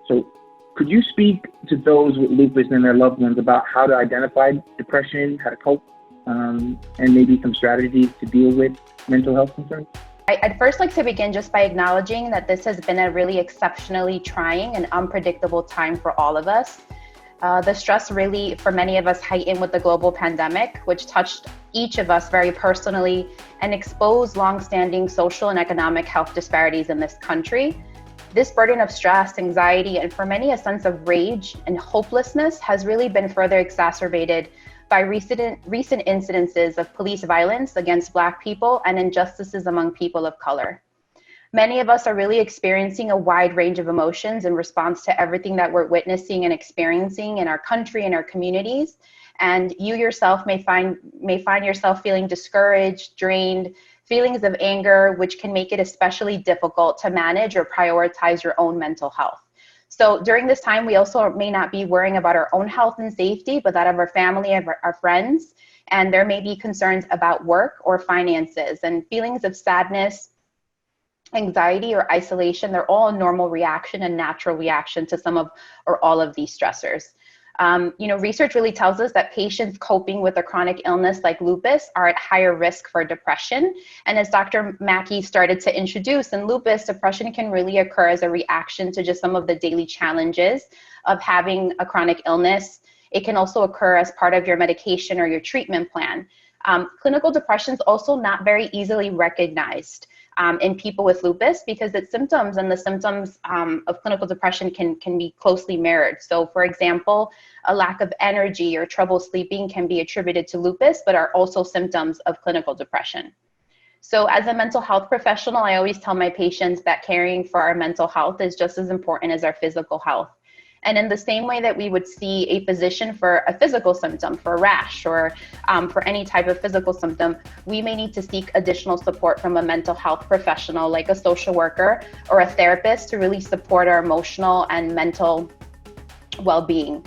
So could you speak to those with lupus and their loved ones about how to identify depression, how to cope, and maybe some strategies to deal with mental health concerns? I'd first like to begin just by acknowledging that this has been a really exceptionally trying and unpredictable time for all of us. The stress really, for many of us, heightened with the global pandemic, which touched each of us very personally and exposed longstanding social and economic health disparities in this country. This burden of stress, anxiety, and for many a sense of rage and hopelessness has really been further exacerbated by recent incidences of police violence against Black people and injustices among people of color. Many of us are really experiencing a wide range of emotions in response to everything that we're witnessing and experiencing in our country and our communities. And you yourself may find yourself feeling discouraged, drained, feelings of anger, which can make it especially difficult to manage or prioritize your own mental health. So during this time, we also may not be worrying about our own health and safety, but that of our family, of our friends. And there may be concerns about work or finances, and feelings of sadness, anxiety, or isolation. They're all a normal reaction and natural reaction to some of or all of these stressors. Research really tells us that patients coping with a chronic illness like lupus are at higher risk for depression. And as Dr. Mackey started to introduce, in lupus, depression can really occur as a reaction to just some of the daily challenges of having a chronic illness. It can also occur as part of your medication or your treatment plan. Clinical depression is also not very easily recognized in people with lupus because its symptoms and the symptoms of clinical depression can be closely mirrored. So for example, a lack of energy or trouble sleeping can be attributed to lupus, but are also symptoms of clinical depression. So as a mental health professional, I always tell my patients that caring for our mental health is just as important as our physical health. And in the same way that we would see a physician for a physical symptom, for a rash, or for any type of physical symptom, we may need to seek additional support from a mental health professional like a social worker or a therapist to really support our emotional and mental well-being.